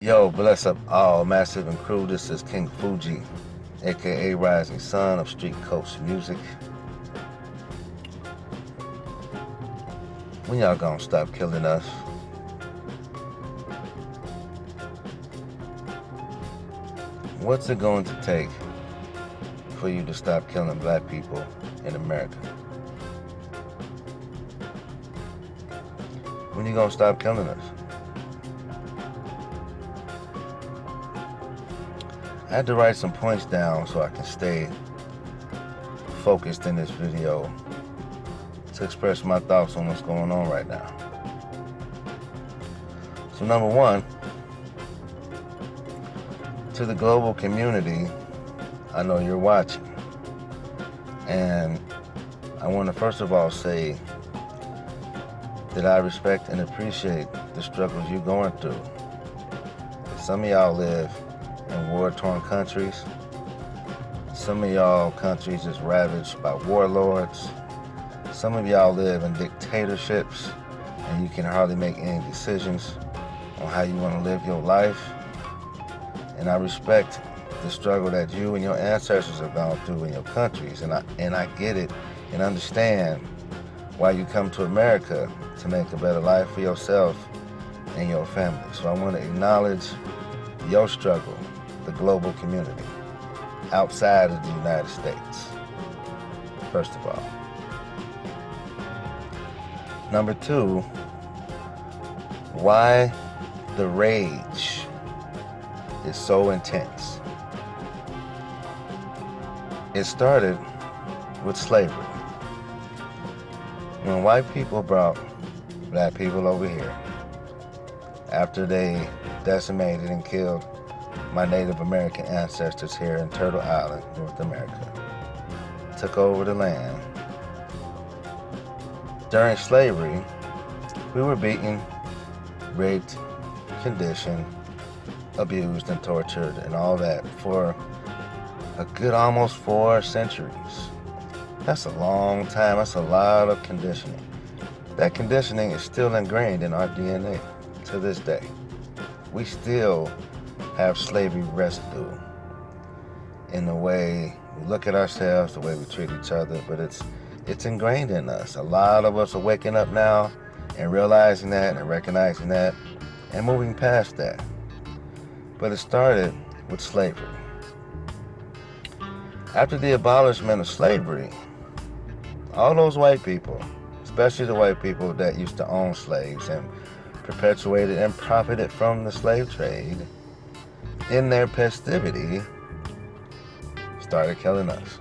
Yo, bless up all Massive and crew. This is King Fuji, aka Rising Sun of Street Coast Music. When y'all gonna stop killing us? What's it going to take for you to stop killing black people in America? When you gonna stop killing us? I had to write some points down so I can stay focused in this video to express my thoughts on what's going on right now. So number one, to the global community, I know you're watching. And I want to first of all say that I respect and appreciate the struggles you're going through. Some of y'all live in war-torn countries. Some of y'all countries is ravaged by warlords. Some of y'all live in dictatorships and you can hardly make any decisions on how you want to live your life. And I respect the struggle that you and your ancestors have gone through in your countries, and I get it and understand why you come to America to make a better life for yourself and your family. So I want to acknowledge your struggle, the global community, outside of the United States, first of all. Number two, why the rage is so intense. It started with slavery. When white people brought black people over here, after they decimated and killed my Native American ancestors here in Turtle Island, North America, took over the land. During slavery, we were beaten, raped, conditioned, abused and tortured and all that for a good almost 4 centuries. That's a long time. That's a lot of conditioning. That conditioning is still ingrained in our DNA to this day. We still have slavery residue in the way we look at ourselves, the way we treat each other, but it's ingrained in us. A lot of us are waking up now and realizing that and recognizing that and moving past that. But it started with slavery. After the abolishment of slavery, all those white people, especially the white people that used to own slaves and perpetuated and profited from the slave trade, in their festivity, started killing us.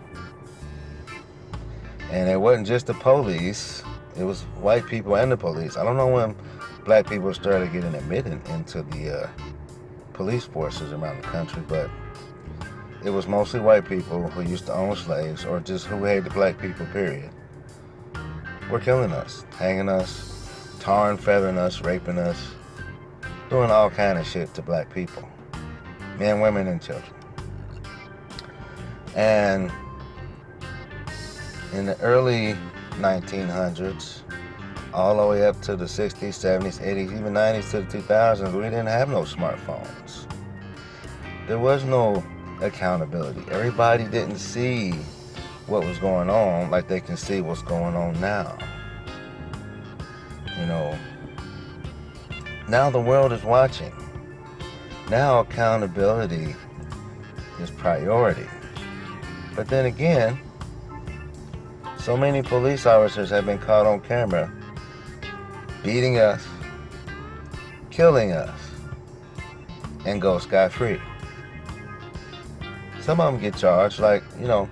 And it wasn't just the police, it was white people and the police. I don't know when black people started getting admitted into the police forces around the country, but it was mostly white people who used to own slaves or just who hated black people, period, were killing us, hanging us, tarring, feathering us, raping us, doing all kind of shit to black people, men, women, and children. And in the early 1900s, all the way up to the 60s, 70s, 80s, even 90s to the 2000s, we didn't have no smartphones. There was no accountability. Everybody didn't see what was going on like they can see what's going on now. You know, now the world is watching. Now accountability is priority. But then again, so many police officers have been caught on camera beating us, killing us, and go scot-free. Some of them get charged, like, you know,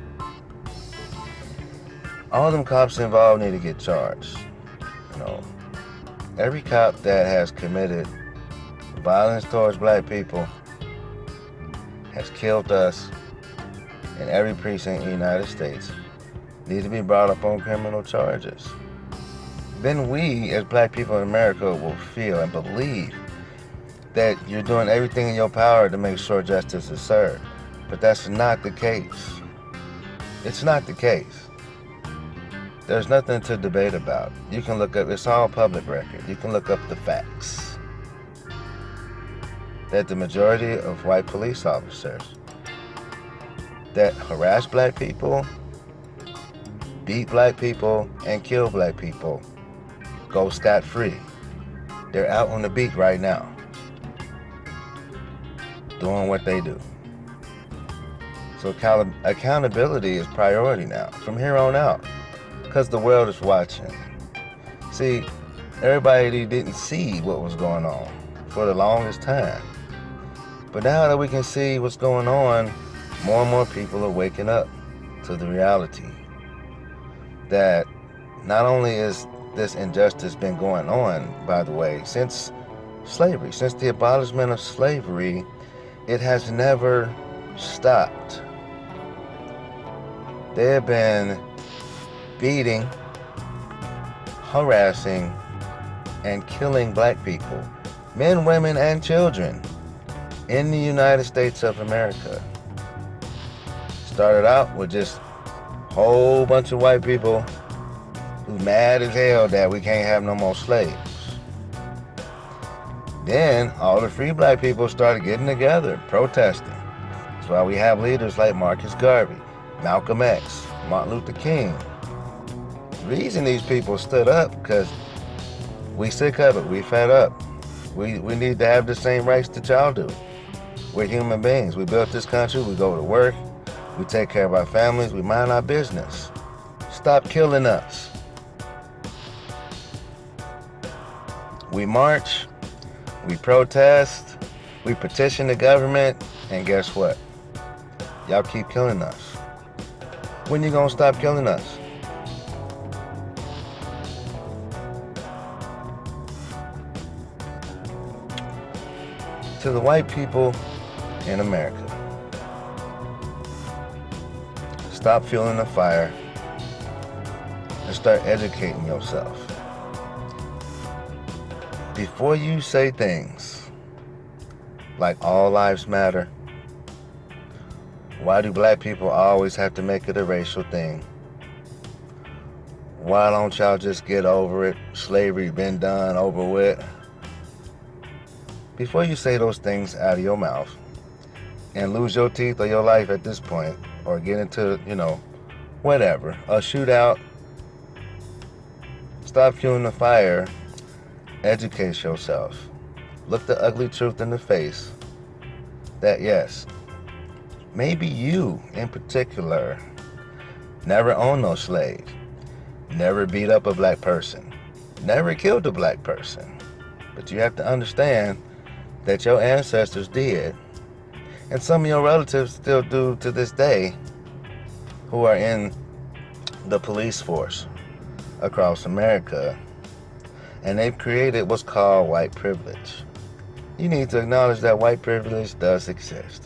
all them cops involved need to get charged. You know, every cop that has committed violence towards black people, has killed us in every precinct in the United States, need to be brought up on criminal charges. Then we, as black people in America, will feel and believe that you're doing everything in your power to make sure justice is served. But that's not the case. It's not the case. There's nothing to debate about. You can look up, it's all public record. You can look up the facts. that the majority of white police officers that harass black people, beat black people, and kill black people go scot-free. They're out on the beat right now, doing what they do. So accountability is priority now, from here on out, because the world is watching. See, everybody didn't see what was going on for the longest time. But now that we can see what's going on, more and more people are waking up to the reality that not only is this injustice been going on, by the way, since slavery, since the abolishment of slavery, it has never stopped. They have been beating, harassing, and killing black people, men, women, and children, in the United States of America. Started out with just a whole bunch of white people who mad as hell that we can't have no more slaves. Then all the free black people started getting together, protesting. That's why we have leaders like Marcus Garvey, Malcolm X, Martin Luther King. The reason these people stood up because we sick of it, we fed up. We need to have the same rights that y'all do. We're human beings. We built this country, we go to work, we take care of our families, we mind our business. Stop killing us. We march, we protest, we petition the government, and guess what? Y'all keep killing us. When you gonna stop killing us? To the white people in America, stop fueling the fire and start educating yourself. Before you say things like all lives matter, why do black people always have to make it a racial thing? Why don't y'all just get over it? Slavery been done, over with. Before you say those things out of your mouth and lose your teeth or your life at this point, or get into, whatever, a shootout, stop fueling the fire, educate yourself. Look the ugly truth in the face that yes, maybe you in particular never owned no slave, never beat up a black person, never killed a black person, but you have to understand that your ancestors did, and some of your relatives still do to this day, who are in the police force across America, and they've created what's called white privilege. You need to acknowledge that white privilege does exist.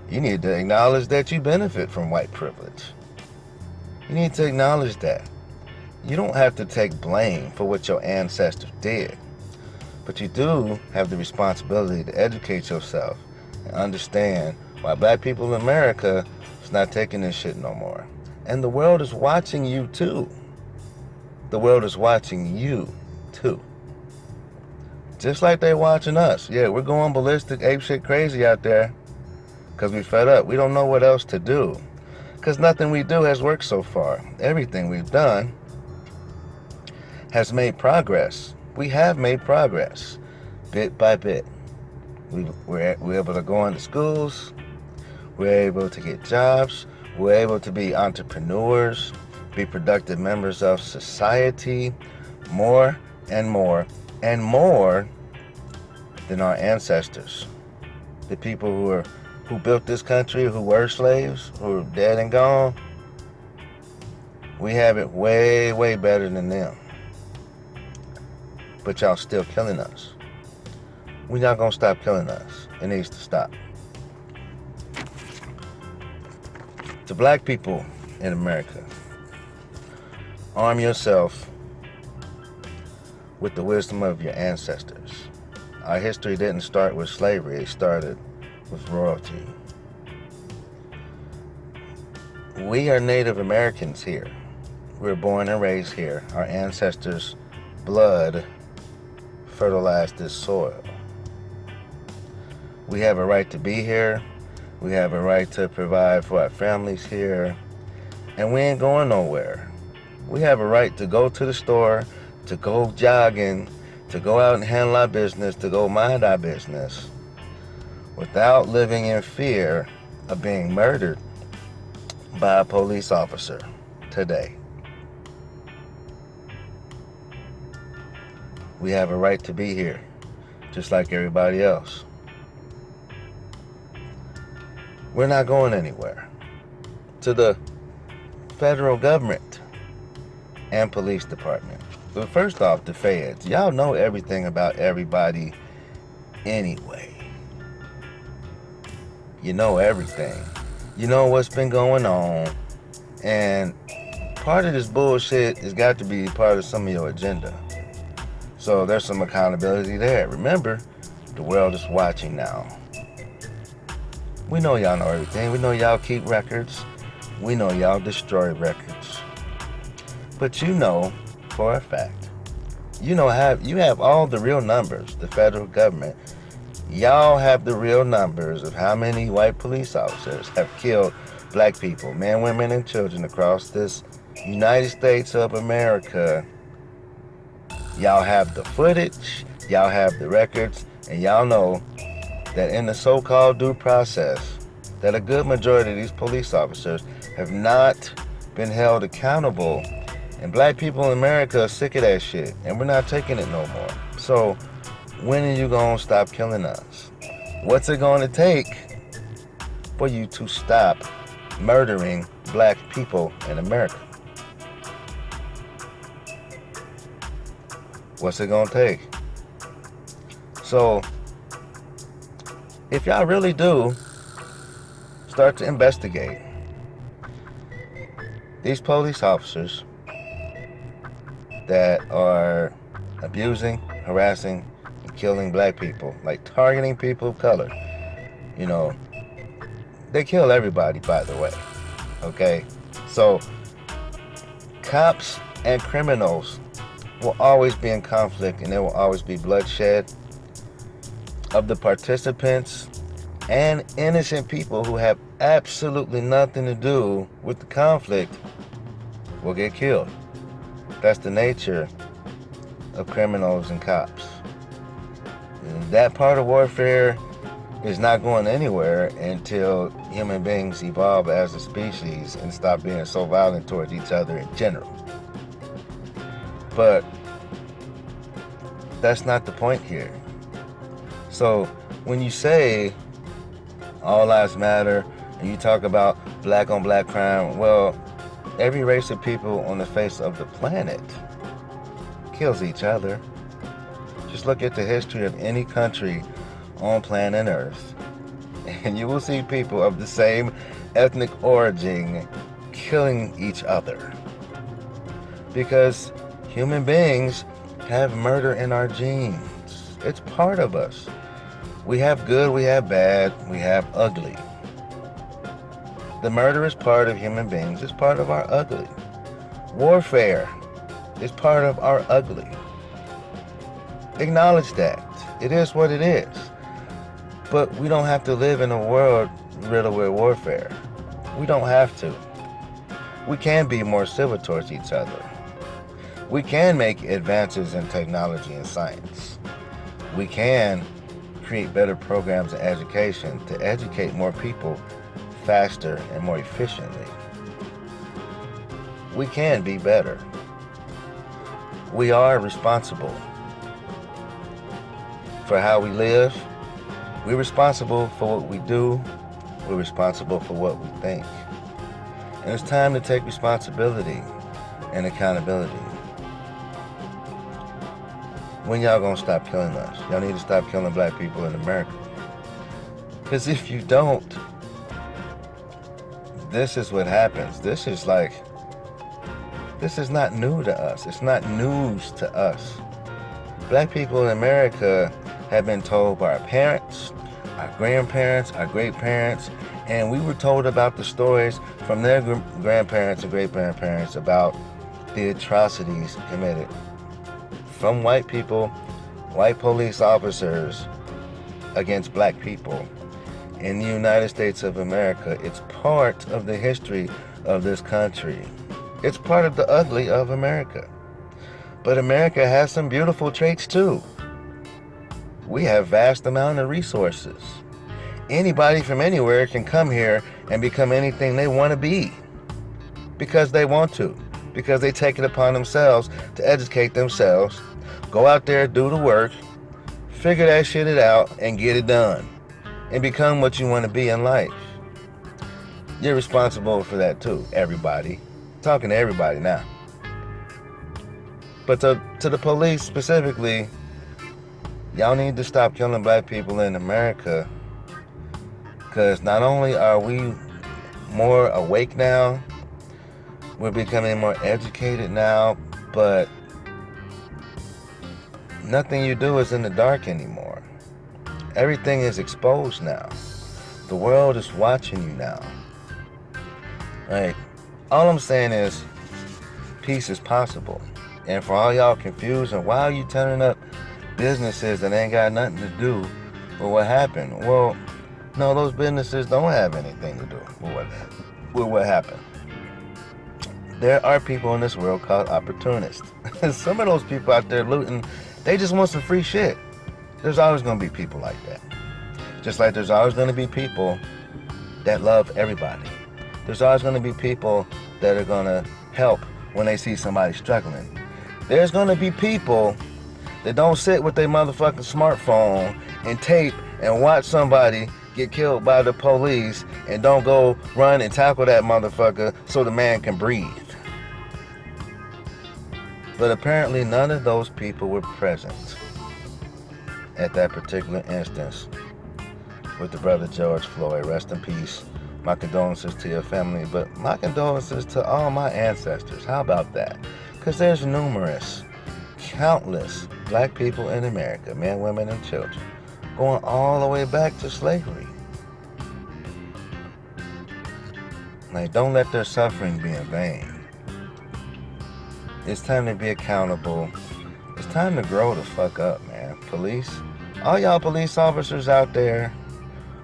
You need to acknowledge that you benefit from white privilege. You need to acknowledge that. You don't have to take blame for what your ancestors did, but you do have the responsibility to educate yourself and understand why black people in America is not taking this shit no more. And the world is watching you too. The world is watching you too. Just like they're watching us. Yeah, we're going ballistic, ape shit crazy out there because we fed up. We don't know what else to do because nothing we do has worked so far. Everything we've done has made progress. We have made progress, bit by bit. We're able to go into schools. We're able to get jobs. We're able to be entrepreneurs, be productive members of society, more and more and more than our ancestors. The people who built this country, who were slaves, who are dead and gone. We have it way, way better than them. But y'all still killing us. We're not gonna stop killing us. It needs to stop. To black people in America, arm yourself with the wisdom of your ancestors. Our history didn't start with slavery, it started with royalty. We are Native Americans here. We're born and raised here. Our ancestors' blood fertilized this soil. We have a right to be here. We have a right to provide for our families here. And we ain't going nowhere. We have a right to go to the store, to go jogging, to go out and handle our business, to go mind our business, without living in fear of being murdered by a police officer today. We have a right to be here, just like everybody else. We're not going anywhere. To the federal government and police department. But first off, the feds. Y'all know everything about everybody anyway. You know everything. You know what's been going on. And part of this bullshit has got to be part of some of your agenda. So there's some accountability there. Remember, the world is watching now. We know y'all know everything. We know y'all keep records. We know y'all destroy records. But you know for a fact, you have all the real numbers, the federal government. Y'all have the real numbers of how many white police officers have killed black people, men, women, and children across this United States of America. Y'all have the footage, y'all have the records, and y'all know that in the so-called due process, that a good majority of these police officers have not been held accountable. And black people in America are sick of that shit, and we're not taking it no more. So when are you gonna stop killing us? What's it gonna take for you to stop murdering black people in America? What's it gonna take? So if y'all really do start to investigate these police officers that are abusing, harassing, and killing black people, like targeting people of color, they kill everybody, by the way, okay? So cops and criminals will always be in conflict, and there will always be bloodshed. Of the participants and innocent people who have absolutely nothing to do with the conflict will get killed. That's the nature of criminals and cops. And that part of warfare is not going anywhere until human beings evolve as a species and stop being so violent towards each other in general. But that's not the point here. So when you say all lives matter and you talk about black on black crime, well, every race of people on the face of the planet kills each other. Just look at the history of any country on planet Earth, and you will see people of the same ethnic origin killing each other. Because human beings have murder in our genes. It's part of us. We have good, we have bad, we have ugly. The murderous part of human beings is part of our ugly. Warfare is part of our ugly. Acknowledge that. It is what it is. But we don't have to live in a world riddled with warfare. We don't have to. We can be more civil towards each other. We can make advances in technology and science. We can create better programs in education to educate more people faster and more efficiently. We can be better. We are responsible for how we live. We're responsible for what we do. We're responsible for what we think. And it's time to take responsibility and accountability. When y'all gonna stop killing us? Y'all need to stop killing black people in America. Because if you don't, this is what happens. This is not new to us. It's not news to us. Black people in America have been told by our parents, our grandparents, our great-parents, and we were told about the stories from their grandparents and great-grandparents about the atrocities committed from white people, white police officers, against black people in the United States of America. It's part of the history of this country. It's part of the ugly of America. But America has some beautiful traits too. We have vast amount of resources. Anybody from anywhere can come here and become anything they want to be. Because they want to. Because they take it upon themselves to educate themselves, go out there, do the work, figure that shit out, and get it done. And become what you want to be in life. You're responsible for that too, everybody. Talking to everybody now. But to the police specifically, y'all need to stop killing black people in America. Because not only are we more awake now, we're becoming more educated now, but nothing you do is in the dark anymore. Everything is exposed now. The world is watching you now. Like, all I'm saying is, peace is possible. And for all y'all confused, and why are you turning up businesses that ain't got nothing to do with what happened? Well, no, those businesses don't have anything to do with what happened. There are people in this world called opportunists. Some of those people out there looting, they just want some free shit. There's always going to be people like that. Just like there's always going to be people that love everybody. There's always going to be people that are going to help when they see somebody struggling. There's going to be people that don't sit with their motherfucking smartphone and tape and watch somebody get killed by the police and don't go run and tackle that motherfucker so the man can breathe. But apparently none of those people were present at that particular instance with the brother George Floyd. Rest in peace. My condolences to your family, but my condolences to all my ancestors. How about that? Because there's numerous, countless black people in America, men, women, and children, going all the way back to slavery. Like, don't let their suffering be in vain. It's time to be accountable. It's time to grow the fuck up, man. Police, all y'all police officers out there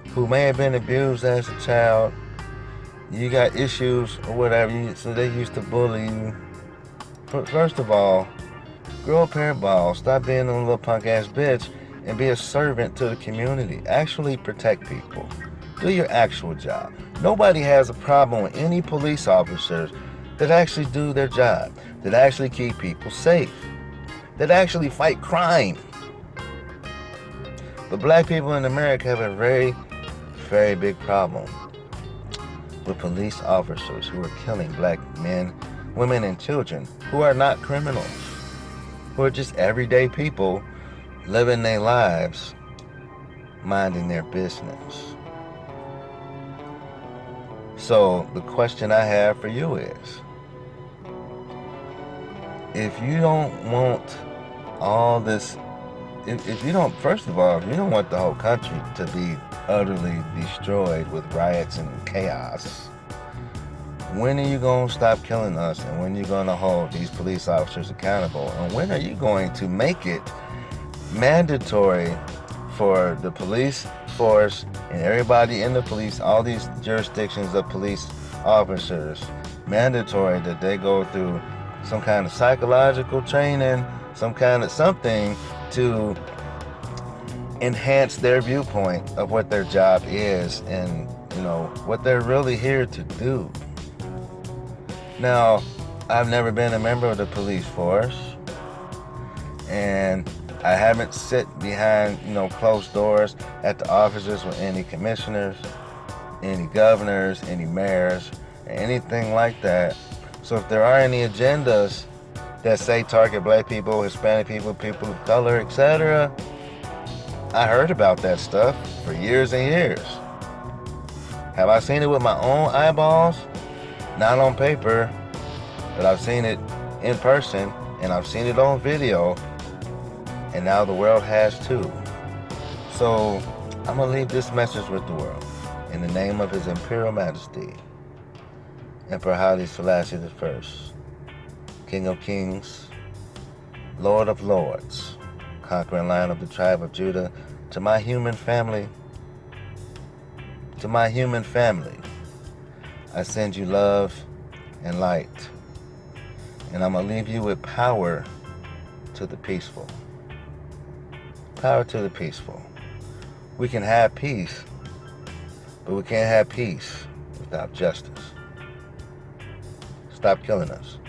who may have been abused as a child, you got issues or whatever, so they used to bully you. First of all, grow a pair of balls, stop being a little punk ass bitch, and be a servant to the community. Actually protect people. Do your actual job. Nobody has a problem with any police officers that actually do their job, that actually keep people safe, that actually fight crime. But black people in America have a very, very big problem with police officers who are killing black men, women, and children who are not criminals, who are just everyday people living their lives, minding their business. So the question I have for you is, if you don't want all this, if you don't, first of all, if you don't want the whole country to be utterly destroyed with riots and chaos, when are you going to stop killing us, and when are you going to hold these police officers accountable, and when are you going to make it mandatory for the police force and everybody in the police, all these jurisdictions of police officers, mandatory that they go through some kind of psychological training, some kind of something to enhance their viewpoint of what their job is and, you know, what they're really here to do. Now, I've never been a member of the police force, and I haven't sit behind, closed doors at the offices with any commissioners, any governors, any mayors, anything like that. So if there are any agendas that say target black people, Hispanic people, people of color, etc., I heard about that stuff for years and years. Have I seen it with my own eyeballs? Not on paper, but I've seen it in person, and I've seen it on video, and now the world has too. So I'm gonna leave this message with the world in the name of His Imperial Majesty, Emperor Haile Selassie I, King of Kings, Lord of Lords, conquering Lion of the tribe of Judah, To my human family, I send you love and light. And I'm going to leave you with power to the peaceful. Power to the peaceful. We can have peace, but we can't have peace without justice. Stop killing us.